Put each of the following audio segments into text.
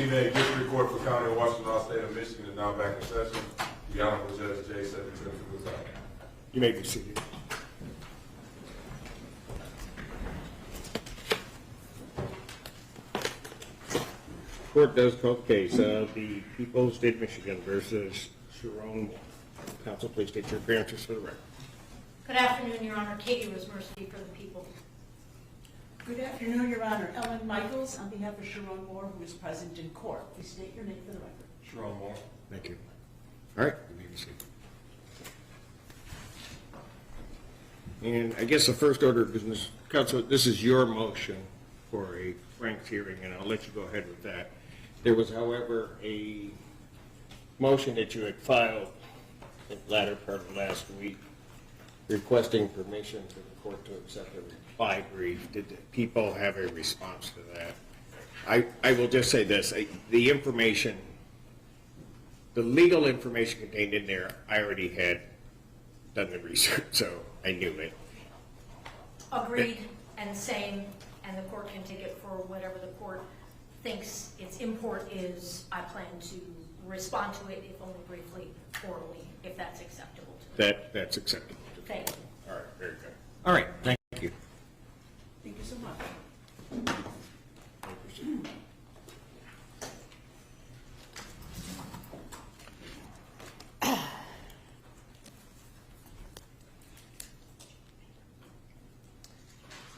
17A District Court for County of Washington, State of Michigan is now back in session. The Honorable Judge J. Cedric Simpson preside. You may be seated. Court does call the case of the people of the state of Michigan versus Sherrone Moore. Counsel, please state your appearances for the record. Good afternoon, Your Honor. Katie Rosmerski for the people. Good afternoon, Your Honor. Ellen Michaels on behalf of Sherrone Moore, who is present in court. Please state your name for the record. Sherrone Moore. Thank you. All right, you may be seated. And I guess the first order of business, Counsel, this is your motion for a Frank's hearing, and I'll let you go ahead with that. There was, however, a motion that you had filed in the latter part of last week requesting permission for the court to accept a reply brief. Did the people have a response to that? I will just say this, the information, the legal information contained in there, I already had done the research, so I knew it. Agreed, and same, and the court can take it for whatever the court thinks its import is. I plan to respond to it, if only briefly, orally, if that's acceptable to me. That's acceptable. Thank you. All right, very good. All right, thank you. Thank you so much.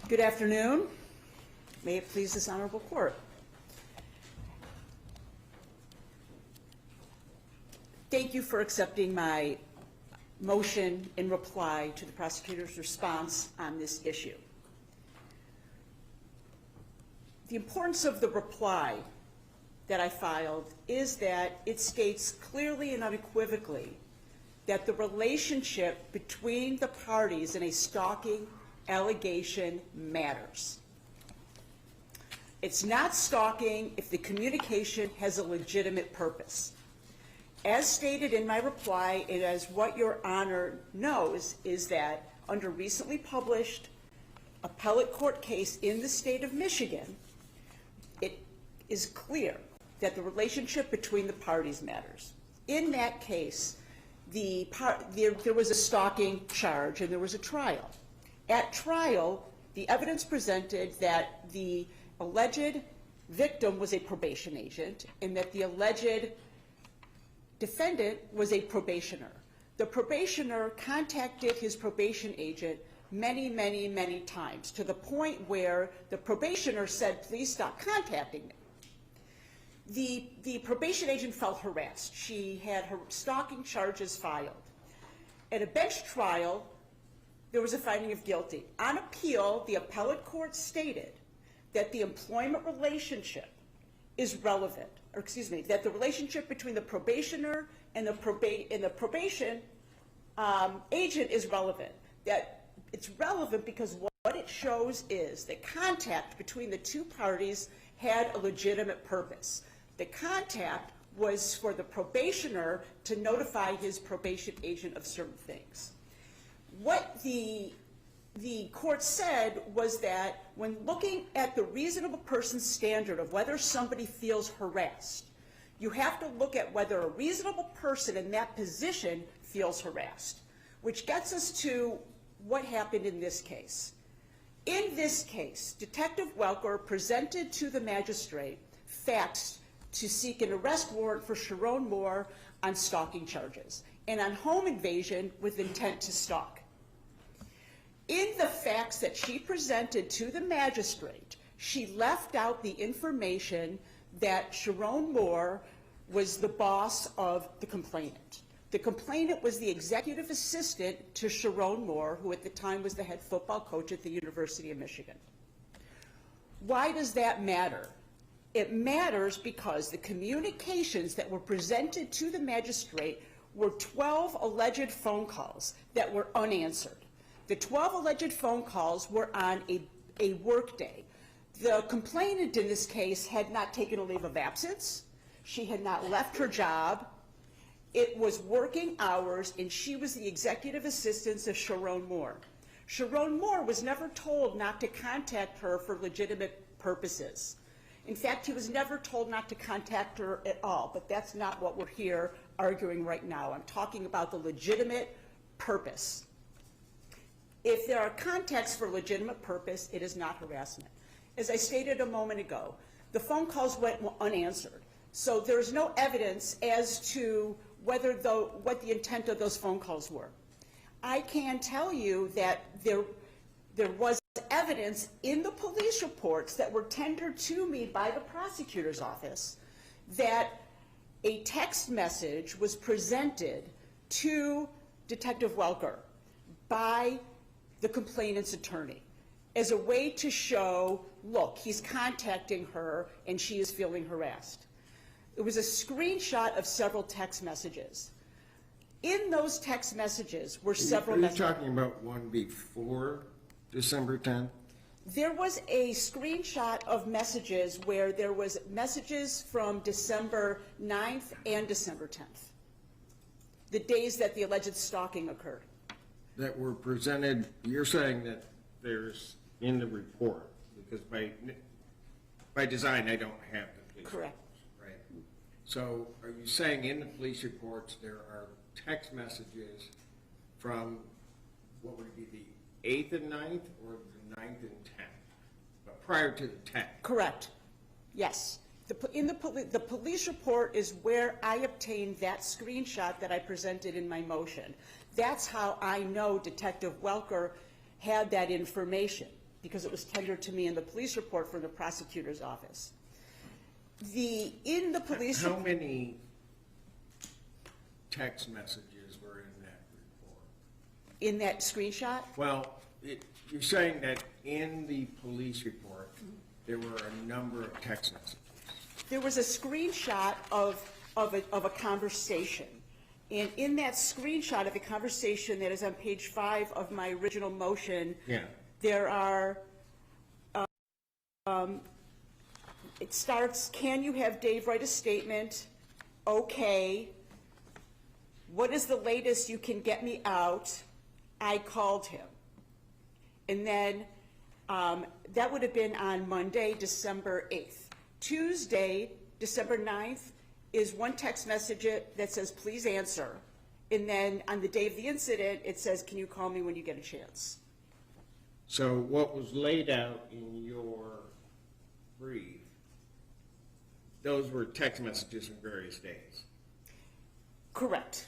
Good afternoon. May it please this honorable court. Thank you for accepting my motion in reply to the prosecutor's response on this issue. The importance of the reply that I filed is that it states clearly and unequivocally that the relationship between the parties in a stalking allegation matters. It's not stalking if the communication has a legitimate purpose. As stated in my reply, and as what Your Honor knows, is that under recently published appellate court case in the state of Michigan, it is clear that the relationship between the parties matters. In that case, there was a stalking charge and there was a trial. At trial, the evidence presented that the alleged victim was a probation agent and that the alleged defendant was a probationer. The probationer contacted his probation agent many, many, many times, to the point where the probationer said, "Please stop contacting me." The probation agent felt harassed. She had her stalking charges filed. At a bench trial, there was a finding of guilty. On appeal, the appellate court stated that the employment relationship is relevant, or excuse me, that the relationship between the probationer and the probation agent is relevant. That it's relevant because what it shows is that contact between the two parties had a legitimate purpose. The contact was for the probationer to notify his probation agent of certain things. What the court said was that when looking at the reasonable person standard of whether somebody feels harassed, you have to look at whether a reasonable person in that position feels harassed, which gets us to what happened in this case. In this case, Detective Welker presented to the magistrate facts to seek an arrest warrant for Sherrone Moore on stalking charges and on home invasion with intent to stalk. In the facts that she presented to the magistrate, she left out the information that Sherrone Moore was the boss of the complainant. The complainant was the executive assistant to Sherrone Moore, who at the time was the head football coach at the University of Michigan. Why does that matter? It matters because the communications that were presented to the magistrate were 12 alleged phone calls that were unanswered. The 12 alleged phone calls were on a work day. The complainant in this case had not taken a leave of absence. She had not left her job. It was working hours, and she was the executive assistant of Sherrone Moore. Sherrone Moore was never told not to contact her for legitimate purposes. In fact, he was never told not to contact her at all, but that's not what we're here arguing right now. I'm talking about the legitimate purpose. If there are contacts for legitimate purpose, it is not harassment. As I stated a moment ago, the phone calls went unanswered. So there's no evidence as to what the intent of those phone calls were. I can tell you that there was evidence in the police reports that were tendered to me by the prosecutor's office that a text message was presented to Detective Welker by the complainant's attorney as a way to show, look, he's contacting her and she is feeling harassed. It was a screenshot of several text messages. In those text messages were several messages. Are you talking about one before December 10th? There was a screenshot of messages where there was messages from December 9th and December 10th, the days that the alleged stalking occurred. That were presented, you're saying that there's in the report, because by design, I don't have the police Correct. reports, right? So are you saying in the police reports there are text messages from, what would it be, the 8th and 9th, or the 9th and 10th, but prior to the 10th? Correct. Yes. The police report is where I obtained that screenshot that I presented in my motion. That's how I know Detective Welker had that information, because it was tendered to me in the police report from the prosecutor's office. How many text messages were in that report? In that screenshot? Well, you're saying that in the police report, there were a number of text messages. There was a screenshot of a conversation. And in that screenshot of the conversation that is on page 5 of my original motion, there are, it starts, can you have Dave write a statement? Okay. What is the latest you can get me out? I called him. And then that would have been on Monday, December 8th. Tuesday, December 9th, is one text message that says, please answer. And then on the day of the incident, it says, can you call me when you get a chance? So what was laid out in your brief, those were text messages from various days? Correct.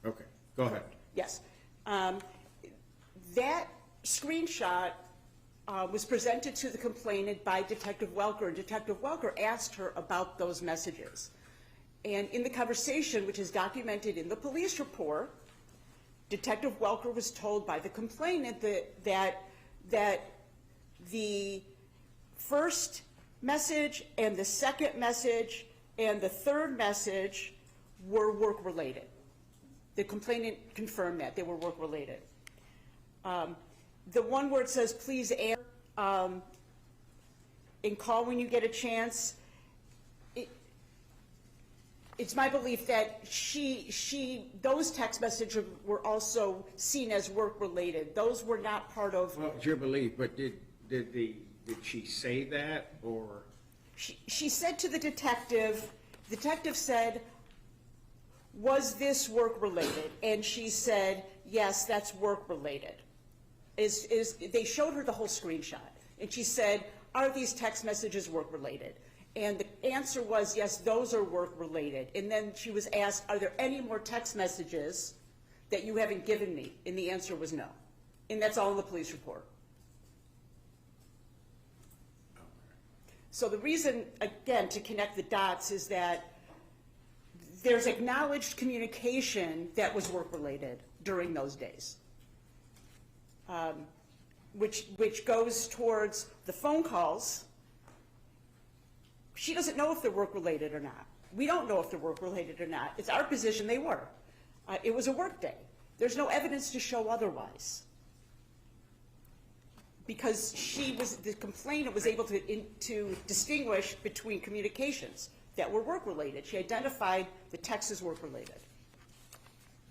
Okay, go ahead. Yes. That screenshot was presented to the complainant by Detective Welker, and Detective Welker asked her about those messages. And in the conversation, which is documented in the police report, Detective Welker was told by the complainant that the first message and the second message and the third message were work-related. The complainant confirmed that they were work-related. The one where it says, please answer, and call when you get a chance, it's my belief that those text messages were also seen as work-related. Those were not part of. Well, it's your belief, but did she say that, or? She said to the detective said, was this work-related? And she said, yes, that's work-related. They showed her the whole screenshot, and she said, are these text messages work-related? And the answer was, yes, those are work-related. And then she was asked, are there any more text messages that you haven't given me? And the answer was no. And that's all in the police report. So the reason, again, to connect the dots is that there's acknowledged communication that was work-related during those days, which goes towards the phone calls. She doesn't know if they're work-related or not. We don't know if they're work-related or not. It's our position they were. It was a work day. There's no evidence to show otherwise, because the complainant was able to distinguish between communications that were work-related. She identified the text as work-related.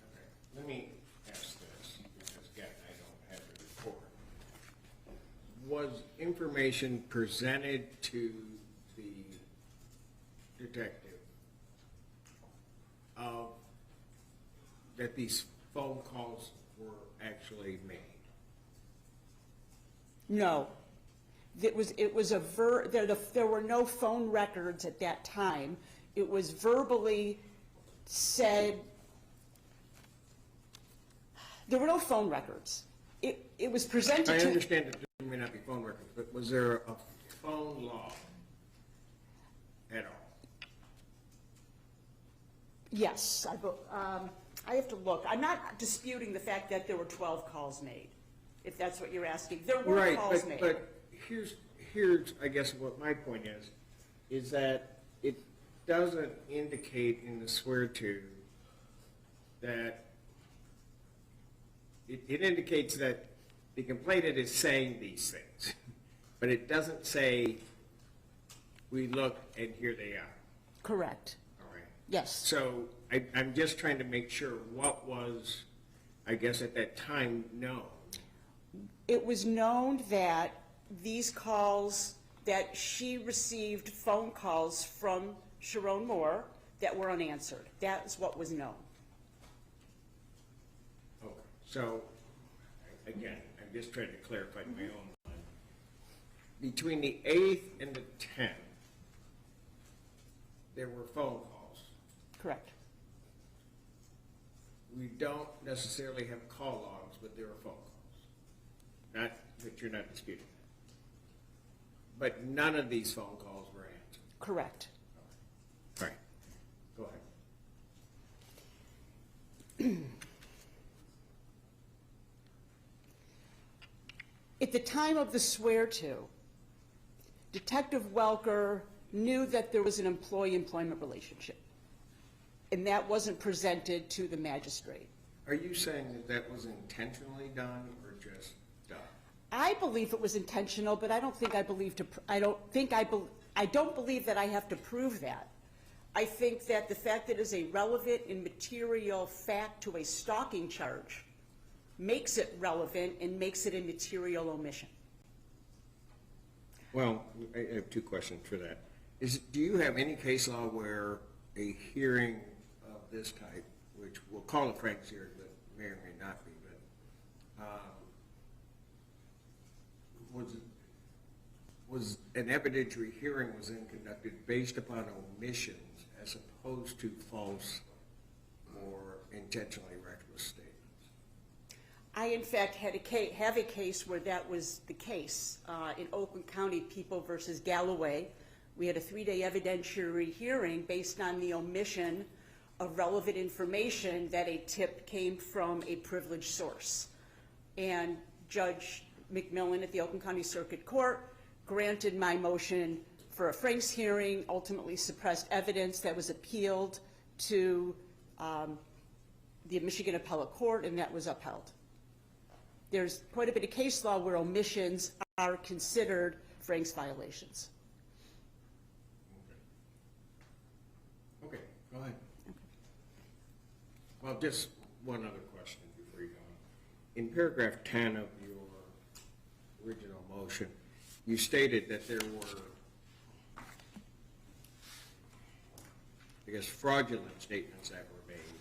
Okay. Let me ask this, because again, I don't have the report. Was information presented to the detective that these phone calls were actually made? No. There were no phone records at that time. It was verbally said, there were no phone records. It was presented to. I understand that there may not be phone records, but was there a phone log at all? Yes, I have to look. I'm not disputing the fact that there were 12 calls made, if that's what you're asking. There were calls made. But here's, I guess, what my point is that it doesn't indicate in the swear to that, it indicates that the complainant is saying these things, but it doesn't say, we look and here they are. Correct. All right. Yes. So I'm just trying to make sure what was, I guess, at that time known. It was known that these calls, that she received phone calls from Sherrone Moore that were unanswered. That is what was known. Okay. So, again, I'm just trying to clarify my own mind. Between the 8th and the 10th, there were phone calls. Correct. We don't necessarily have call logs, but there are phone calls. Not that you're not disputing that. But none of these phone calls were answered. Correct. All right. Go ahead. At the time of the swear-to, Detective Welker knew that there was an employee-employment relationship, and that wasn't presented to the magistrate. Are you saying that that was intentionally done or just done? I believe it was intentional, but I don't believe that I have to prove that. I think that the fact that it is a relevant and material fact to a stalking charge makes it relevant and makes it a material omission. Well, I have two questions for that. Do you have any case law where a hearing of this type, which we'll call a Frank's hearing, but may or may not be, but was an evidentiary hearing was then conducted based upon omissions as opposed to false or intentionally reckless statements? I, in fact, have a case where that was the case. In Oakland County, People versus Galloway, we had a 3-day evidentiary hearing based on the omission of relevant information that a tip came from a privileged source. And Judge McMillan at the Oakland County Circuit Court granted my motion for a Frank's hearing, ultimately suppressed evidence that was appealed to the Michigan Appellate Court, and that was upheld. There's quite a bit of case law where omissions are considered Frank's violations. Okay, go ahead. Okay. Well, just one other question before you go on. In paragraph 10 of your original motion, you stated that there were, I guess, fraudulent statements that were made.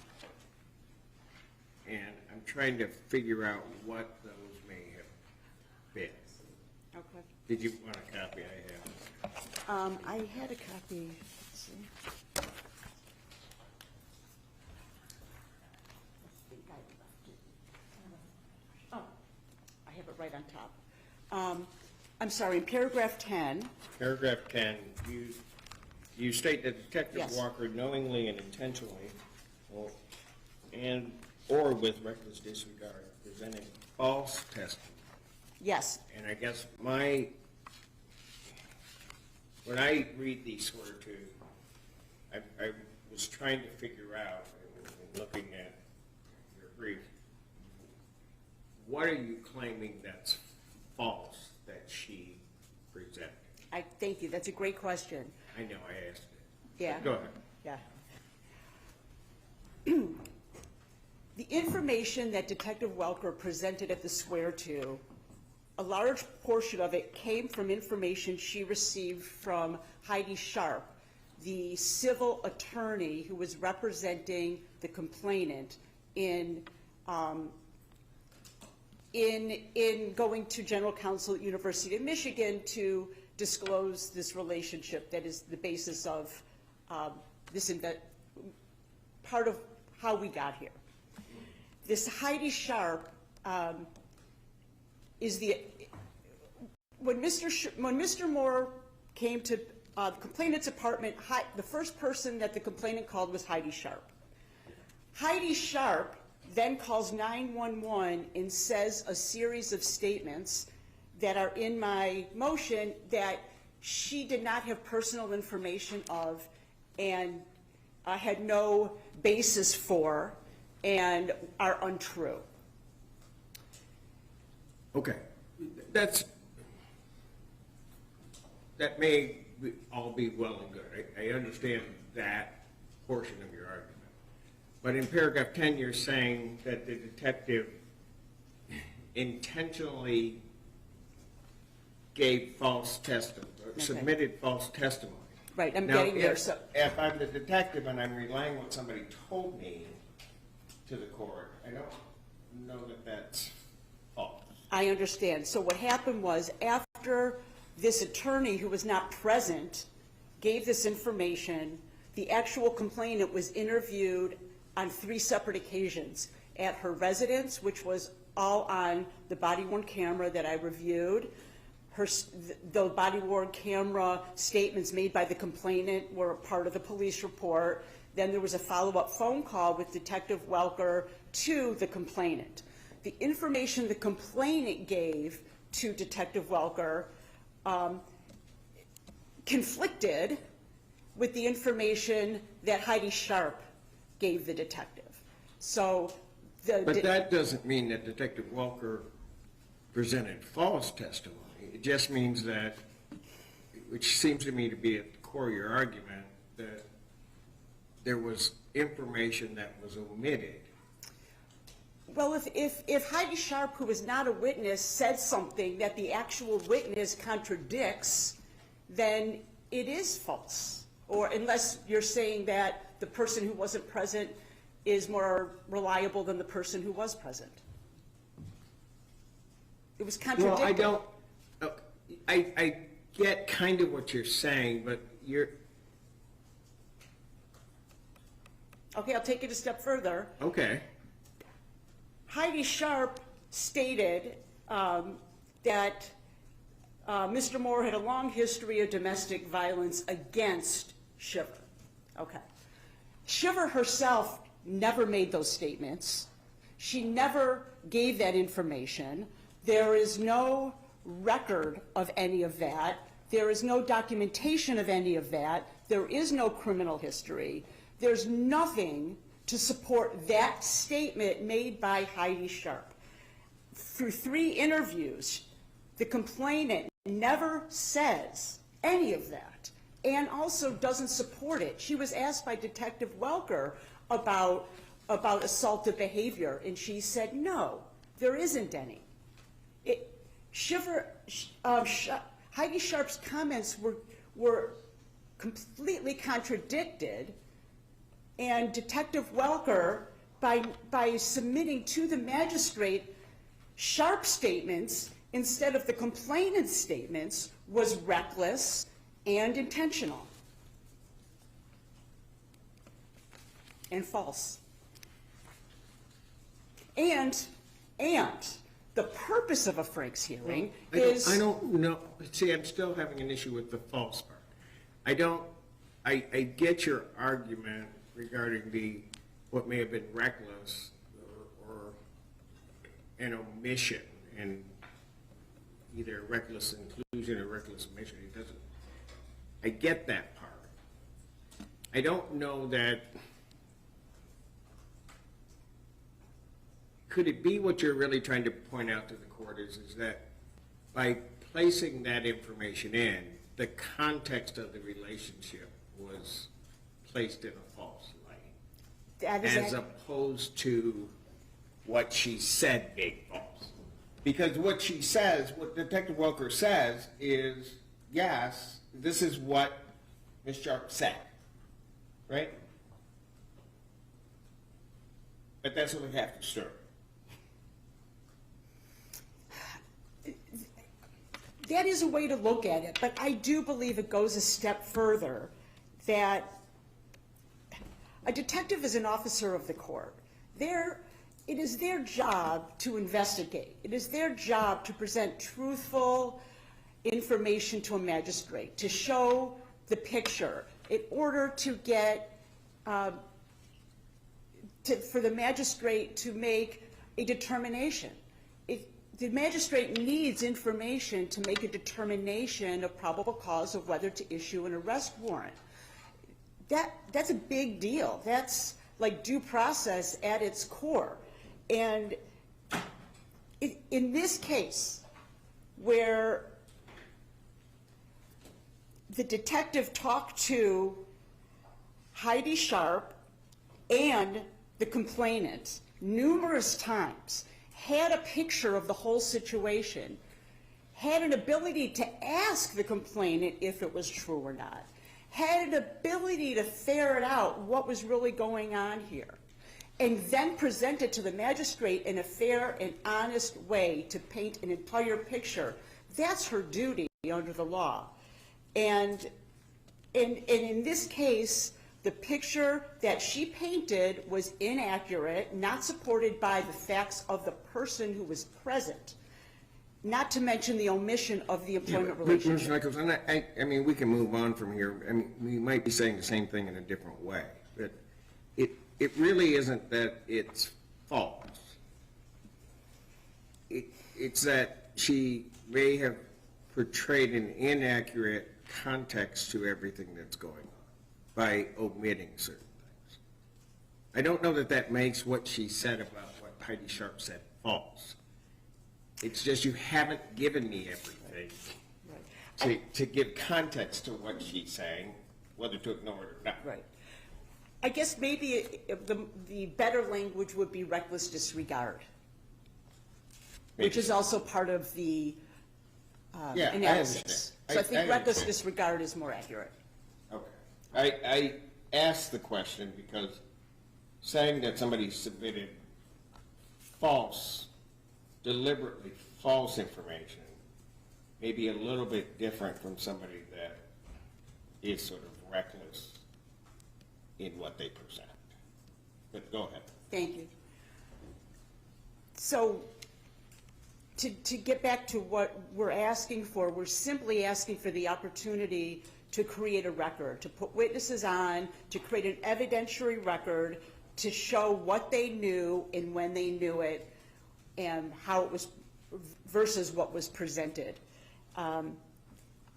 And I'm trying to figure out what those may have been. Okay. Did you want a copy? I have. I had a copy. Let's see. I think I left it. Oh, I have it right on top. I'm sorry, in paragraph 10. Paragraph 10, you state that Detective Yes. Walker knowingly and intentionally, or with reckless disregard, presented false testimony. Yes. And I guess when I read these swear to, I was trying to figure out, looking at your brief, what are you claiming that's false that she presented? Thank you. That's a great question. I know, I asked it. Yeah. Go ahead. Yeah. The information that Detective Welker presented at the swear to a large portion of it came from information she received from Heidi Sharp, the civil attorney who was representing the complainant in going to General Counsel at University of Michigan to disclose this relationship that is the basis of part of how we got here. This Heidi Sharp is when Mr. Moore came to the complainant's apartment, the first person that the complainant called was Heidi Sharp. Heidi Sharp then calls 911 and says a series of statements that are in my motion that she did not have personal information of and had no basis for and are untrue. Okay, that may all be well and good. I understand that portion of your argument. But in paragraph 10, you're saying that the detective intentionally gave false testimony, or submitted false testimony. Right, I'm Now, getting there. So if I'm the detective and I'm relying on what somebody told me to the court, I don't know that that's false. I understand. So what happened was after this attorney who was not present gave this information, the actual complainant was interviewed on 3 separate occasions at her residence, which was all on the body-worn camera that I reviewed. The body-worn camera statements made by the complainant were a part of the police report. Then there was a follow-up phone call with Detective Welker to the complainant. The information the complainant gave to Detective Welker conflicted with the information that Heidi Sharp gave the detective. So But that doesn't mean that Detective Welker presented false testimony. It just means that, which seems to me to be at the core of your argument, that there was information that was omitted. Well, if Heidi Sharp, who is not a witness, said something that the actual witness contradicts, then it is false. Or unless you're saying that the person who wasn't present is more reliable than the person who was present. It was contradicted. Well, I get kind of what you're saying, but you're... Okay, I'll take it a step further. Okay. Heidi Sharp stated that Mr. Moore had a long history of domestic violence against Shiver. Okay. Shiver herself never made those statements. She never gave that information. There is no record of any of that. There is no documentation of any of that. There is no criminal history. There's nothing to support that statement made by Heidi Sharp. Through 3 interviews, the complainant never says any of that and also doesn't support it. She was asked by Detective Welker about assaultive behavior, and she said, no, there isn't any. Heidi Sharp's comments were completely contradicted, and Detective Welker, by submitting to the magistrate Sharp statements instead of the complainant's statements, was reckless and intentional and false. And the purpose of a Franks hearing is... I don't know. See, I'm still having an issue with the false part. I get your argument regarding what may have been reckless or an omission, and either reckless inclusion or reckless omission. It doesn't. I get that part. I don't know that. Could it be what you're really trying to point out to the court is that by placing that information in, the context of the relationship was placed in a false light, as opposed to what she said being false? Because what she says, what Detective Welker says is, yes, this is what Ms. Sharp said, right? But that's what we have to start. That is a way to look at it, but I do believe it goes a step further, that a detective is an officer of the court. It is their job to investigate. It is their job to present truthful information to a magistrate, to show the picture in order to get, for the magistrate to make a determination. The magistrate needs information to make a determination of probable cause of whether to issue an arrest warrant. That's a big deal. That's like due process at its core. And in this case, where the detective talked to Heidi Sharp and the complainant numerous times, had a picture of the whole situation, had an ability to ask the complainant if it was true or not, had an ability to ferret out what was really going on here, and then present it to the magistrate in a fair and honest way to paint an entire picture. That's her duty under the law. And in this case, the picture that she painted was inaccurate, not supported by the facts of the person who was present, not to mention the omission of the employment relationship. Mr. Nichols, I mean, we can move on from here. I mean, we might be saying the same thing in a different way, but it really isn't that it's false. It's that she may have portrayed an inaccurate context to everything that's going on by omitting certain things. I don't know that that makes what she said about what Heidi Sharp said false. It's just you haven't given me everything to give context to what she's saying, whether to ignore it or not. Right. I guess maybe the better language would be reckless disregard, which is also part of the analysis. So I think reckless disregard is more accurate. Okay. I asked the question because saying that somebody submitted false, deliberately false information may be a little bit different from somebody that is sort of reckless in what they present. But go ahead. Thank you. So to get back to what we're asking for, we're simply asking for the opportunity to create a record, to put witnesses on, to create an evidentiary record, to show what they knew and when they knew it, and how it was versus what was presented.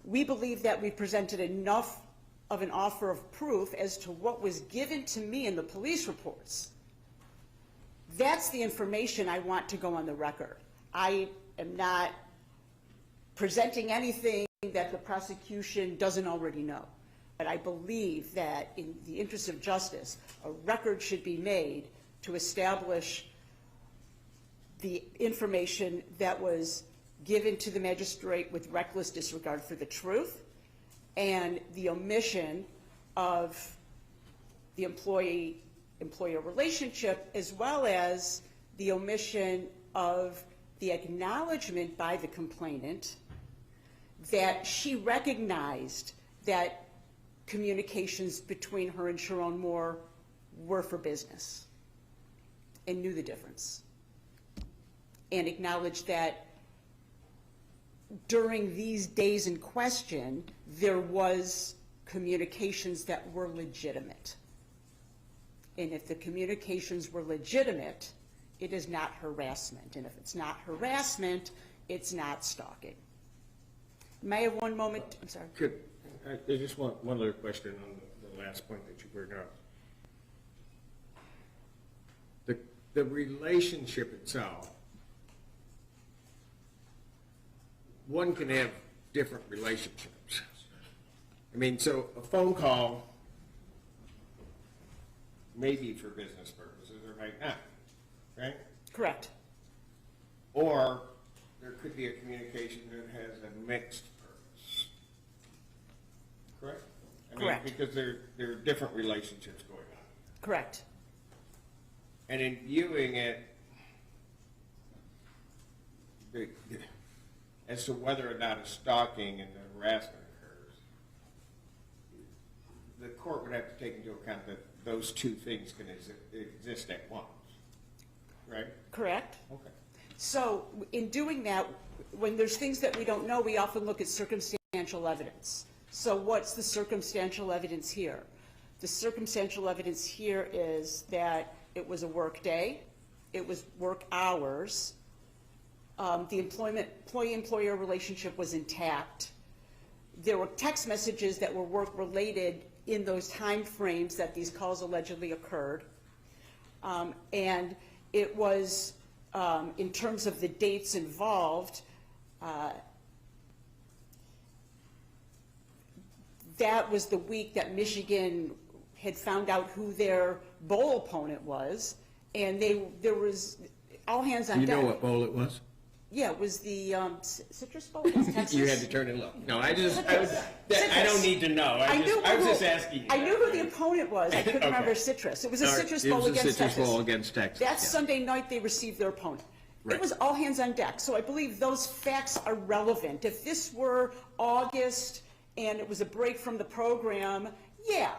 We believe that we presented enough of an offer of proof as to what was given to me in the police reports. That's the information I want to go on the record. I am not presenting anything that the prosecution doesn't already know. But I believe that in the interest of justice, a record should be made to establish the information that was given to the magistrate with reckless disregard for the truth and the omission of the employee-employer relationship, as well as the omission of the acknowledgement by the complainant that she recognized that communications between her and Sherrone Moore were for business and knew the difference, and acknowledged that during these days in question, there was communications that were legitimate. And if the communications were legitimate, it is not harassment. And if it's not harassment, it's not stalking. May I have one moment? I'm sorry. Good. I just want one other question on the last point that you brought up. The relationship itself, one can have different relationships. I mean, so a phone call may be for business purposes or might not, right? Correct. Or there could be a communication that has a mixed purpose. Correct? I mean, Correct. because there are different relationships going on. Correct. And in viewing it, as to whether or not a stalking and the harassment occurs, the court would have to take into account that those two things can exist at once, right? Correct. Okay. So in doing that, when there's things that we don't know, we often look at circumstantial evidence. So what's the circumstantial evidence here? The circumstantial evidence here is that it was a work day, it was work hours, the employee-employer relationship was intact. There were text messages that were work-related in those time frames that these calls allegedly occurred. And it was, in terms of the dates involved, that was the week that Michigan had found out who their bowl opponent was, and there was all hands on deck. You know what bowl it was? Yeah, it was the Citrus Bowl against Texas. You had to turn it low. No, I don't Citrus. need to know. I was just asking you. I knew who the opponent was. I couldn't Okay. remember Citrus. It was a All right. Citrus It Bowl was a against Citrus Texas. Bowl against Texas. That yeah. Sunday night, they received their opponent. Right. It was all hands on deck. So I believe those facts are relevant. If this were August and it was a break from the program, yeah,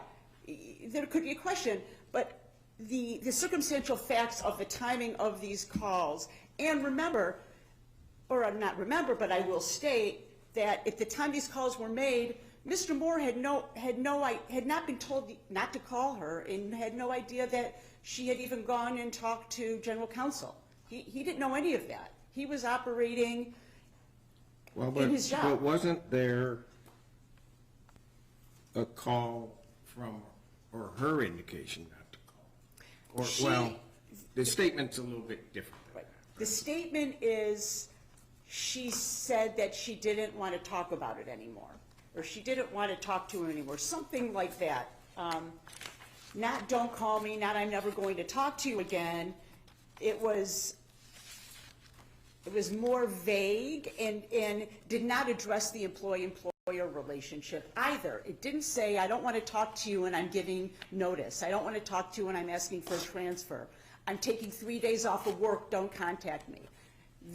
there could be a question. But the circumstantial facts of the timing of these calls, and remember, or not remember, but I will state that at the time these calls were made, Mr. Moore had not been told not to call her, and had no idea that she had even gone and talked to General Counsel. He didn't know any of that. He was operating in his job. But wasn't there a call from, or her indication not to call? Or, well, the statement's a little bit different than that. The statement is, she said that she didn't want to talk about it anymore, or she didn't want to talk to him anymore, something like that. Not don't call me, not I'm never going to talk to you again. It was more vague and did not address the employee-employer relationship either. It didn't say, I don't want to talk to you and I'm giving notice. I don't want to talk to you and I'm asking for a transfer. I'm taking 3 days off of work, don't contact me.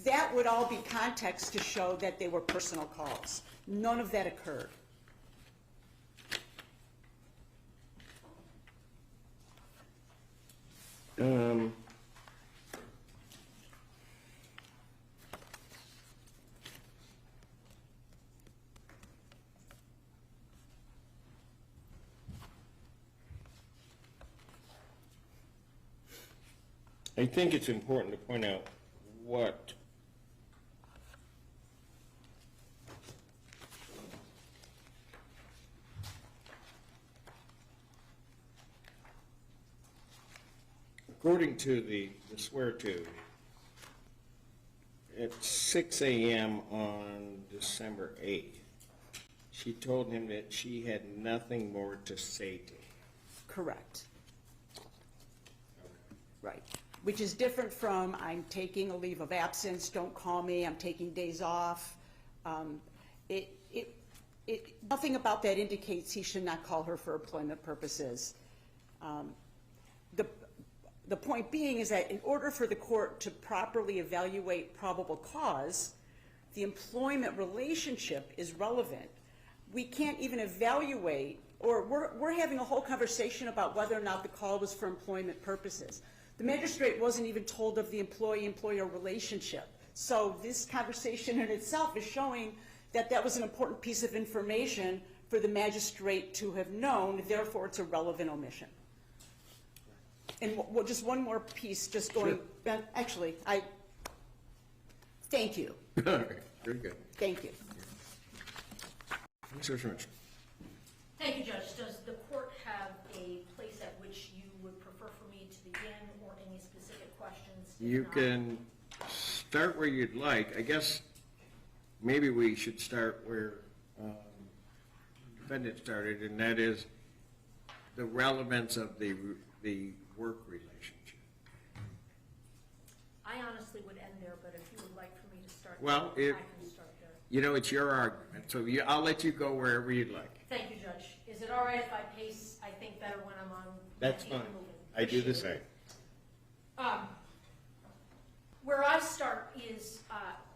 That would all be context to show that they were personal calls. None of that occurred. I think it's important to point out what according to the swear-to, at 6 a.m. on December 8th, she told him that she had nothing more to say to him. Correct. Right. Which is different from, I'm taking a leave of absence, don't call me, I'm taking days off. Nothing about that indicates he should not call her for employment purposes. The point being is that in order for the court to properly evaluate probable cause, the employment relationship is relevant. We can't even evaluate, or we're having a whole conversation about whether or not the call was for employment purposes. The magistrate wasn't even told of the employee-employer relationship. So this conversation in itself is showing that that was an important piece of information for the magistrate to have known, therefore it's a relevant omission. And just one more piece, just going, actually, thank you. All right, very good. Thank you. Mr. Schmidt. Thank you, Judge. Does the court have a place at which you would prefer for me to begin, or any specific questions? If You not- can start where you'd like. I guess maybe we should start where the defendant started, and that is the relevance of the work relationship. I honestly would end there, but if you would like for me to start. Well, there. if- I can start there. You know, it's your argument, so I'll let you go wherever you'd like. Thank you, Judge. Is it all right if I pace, I think, better when I'm on? That's my feet fine. moving? I do the Appreciate same. it. Where I start is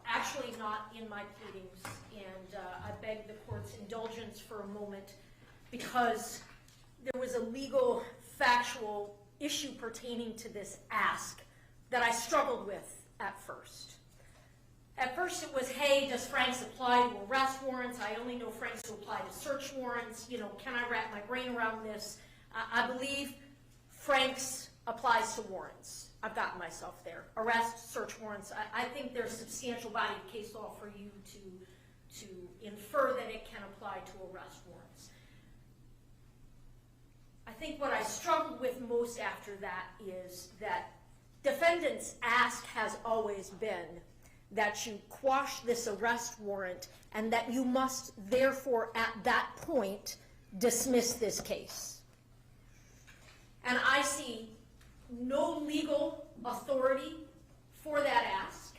actually not in my pleadings, and I beg the court's indulgence for a moment because there was a legal, factual issue pertaining to this ask that I struggled with at first. At first it was, hey, does Franks apply to arrest warrants? I only know Franks to apply to search warrants. You know, can I wrap my brain around this? I believe Franks applies to warrants. I've gotten myself there. Arrest, search warrants. I think there's substantial body of case law for you to infer that it can apply to arrest warrants. I think what I struggled with most after that is that defendant's ask has always been that you quash this arrest warrant and that you must therefore at that point dismiss this case. And I see no legal authority for that ask.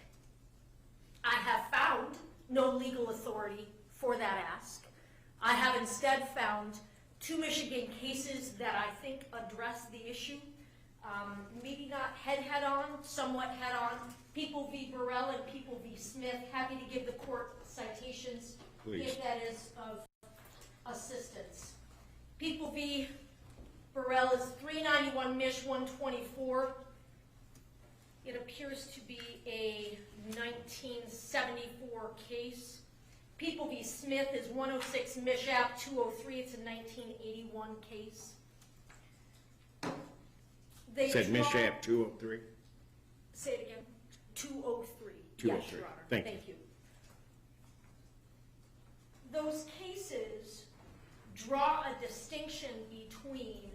I have found no legal authority for that ask. I have instead found 2 Michigan cases that I think address the issue. Maybe not head on, somewhat head on. People v. Burrell and People v. Smith. Happy to give the court citations Please. if that is of assistance. People v. Burrell is 391 Mich 124. It appears to be a 1974 case. People v. Smith is 106 Mich Ave 203. It's a 1981 case. They Said Miss draw- Shaft 203. Say it again. 203. 203. Yes, Your Honor. Thank you. you. Those cases draw a distinction between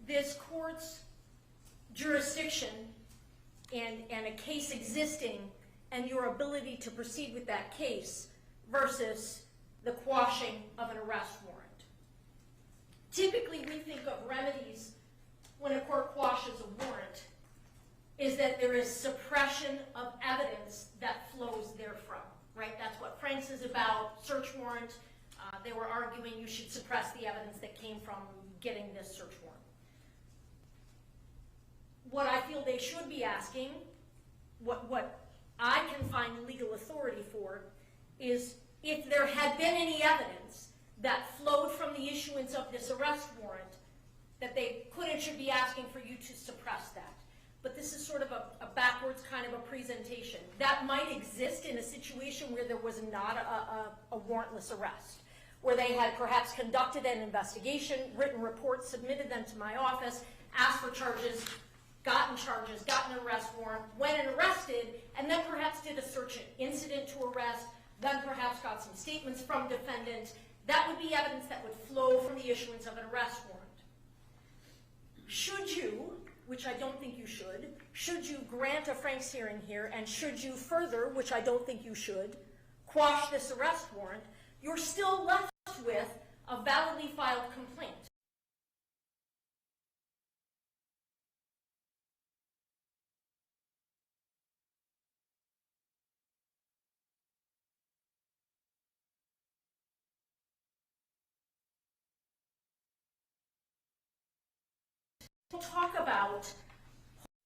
this court's jurisdiction and a case existing and your ability to proceed with that case versus the quashing of an arrest warrant. Typically, we think of remedies when a court quashes a warrant is that there is suppression of evidence that flows therefrom, right? That's what Franks is about, search warrant. They were arguing you should suppress the evidence that came from getting this search warrant. What I feel they should be asking, what I can find legal authority for, is if there had been any evidence that flowed from the issuance of this arrest warrant, that they could and should be asking for you to suppress that. But this is sort of a backwards kind of a presentation. That might exist in a situation where there was not a warrantless arrest, where they had perhaps conducted an investigation, written reports, submitted them to my office, asked for charges, gotten an arrest warrant, went and arrested, and then perhaps did a search incident to arrest, then perhaps got some statements from defendant. That would be evidence that would flow from the issuance of an arrest warrant. Should you, which I don't think you should you grant a Franks hearing here, and should you further, which I don't think you should, quash this arrest warrant, you're still left with a validly filed complaint. Talk about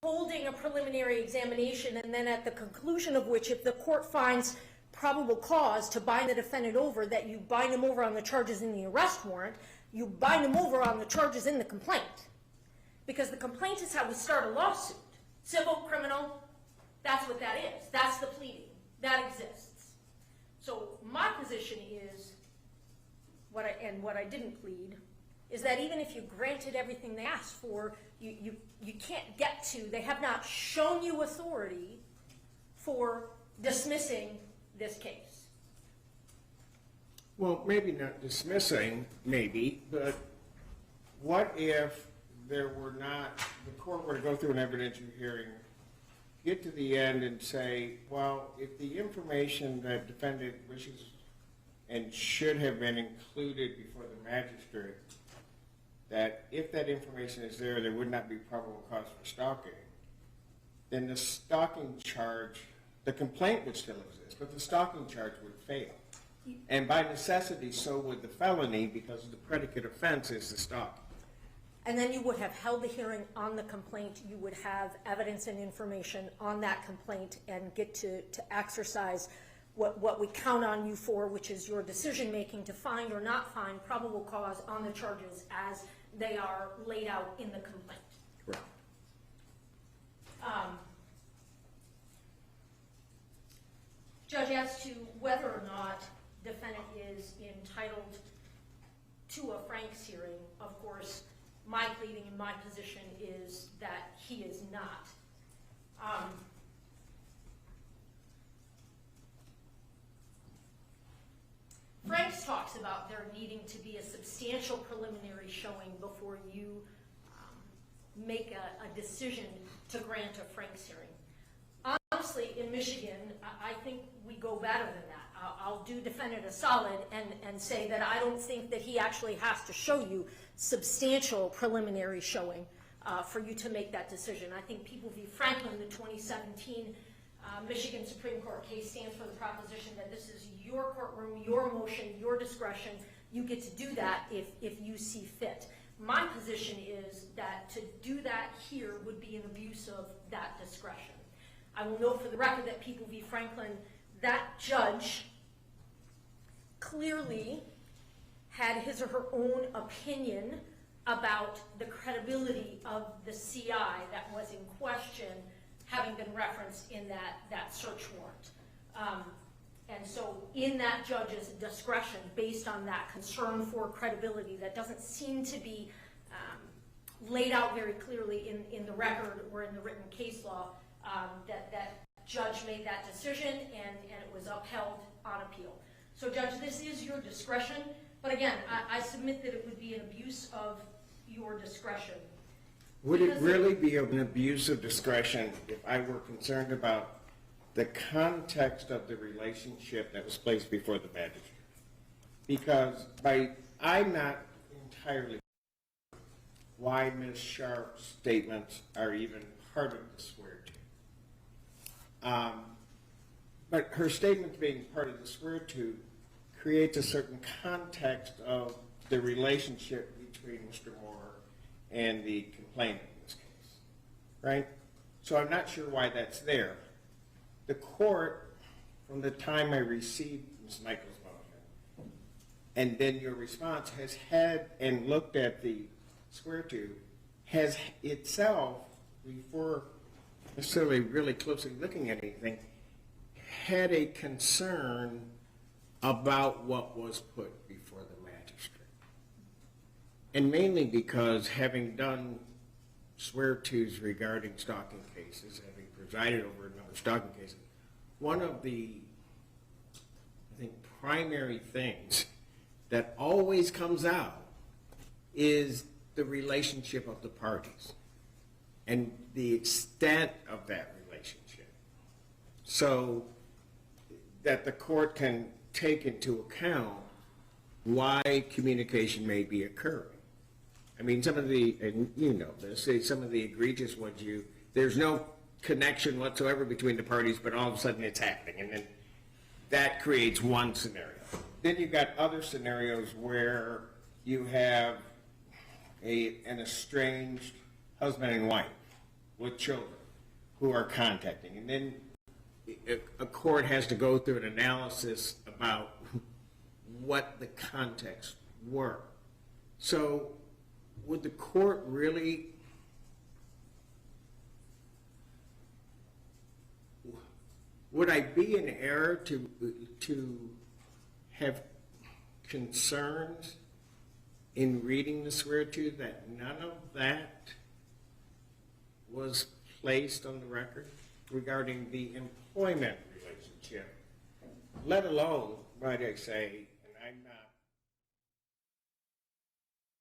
holding a preliminary examination and then at the conclusion of which, if the court finds probable cause to bind the defendant over, that you bind him over on the charges in the arrest warrant, you bind him over on the charges in the complaint. Because the complaint is how we start a lawsuit. Civil, criminal, that's what that is. That's the pleading. That exists. So my position is, what I didn't plead, is that even if you granted everything they asked for, you can't get to, they have not shown you authority for dismissing this case. Well, maybe not dismissing, maybe, but what if there were not, the court were to go through an evidentiary hearing, get to the end and say, well, if the information that defendant wishes and should have been included before the magistrate, that if that information is there, there would not be probable cause for stalking, then the stalking charge the complaint would still exist, but the stalking charge would fail. And by necessity, so would the felony, because the predicate offense is the stalking. And then you would have held the hearing on the complaint, you would have evidence and information on that complaint and get to exercise what we count on you for, which is your decision-making to find or not find probable cause on the charges as they are laid out in the complaint. Correct. Judge, as to whether or not defendant is entitled to a Franks hearing, of course, my pleading and my position is that he is not. Franks talks about there needing to be a substantial preliminary showing before you make a decision to grant a Franks hearing. Honestly, in Michigan, I think we go better than that. I'll do defendant a solid and say that I don't think that he actually has to show you substantial preliminary showing for you to make that decision. I think People v. Franklin, the 2017 Michigan Supreme Court case, stands for the proposition that this is your courtroom, your motion, your discretion. You get to do that if you see fit. My position is that to do that here would be an abuse of that discretion. I will note for the record that People v. Franklin, that judge clearly had his or her own opinion about the credibility of the CI that was in question, having been referenced in that search warrant. And so in that judge's discretion, based on that concern for credibility that doesn't seem to be laid out very clearly in the record or in the written case law, that judge made that decision and it was upheld on appeal. So Judge, this is your discretion, but again, I submit that it would be an abuse of your discretion. Would it really be an abuse of discretion if I were concerned about the context of the relationship that was placed before the magistrate? Because I'm not entirely sure why Ms. Sharp's statements are even part of the swear to. But her statement being part of the swear to creates a certain context of the relationship between Mr. Moore and the complainant in this case, right? So I'm not sure why that's there. The court, from the time I received Ms. Michael's motion, and then your response, has had and looked at the swear to, has itself, before necessarily really closely looking at anything, had a concern about what was put before the magistrate. And mainly because, having done swear-tos regarding stalking cases, having presided over a number of stalking cases, one of the, I think, primary things that always comes out is the relationship of the parties and the extent of that relationship, so that the court can take into account why communication may be occurring. I mean, some of the, and you know this, some of the egregious ones, there's no connection whatsoever between the parties, but all of a sudden it's happening, and then that creates one scenario. Then you've got other scenarios where you have an estranged husband and wife with children who are contacting, and then a court has to go through an analysis about what the context were. So would the court really, would I be in error to have concerns in reading the swear-to that none of that was placed on the record regarding the employment relationship, let alone, might I say,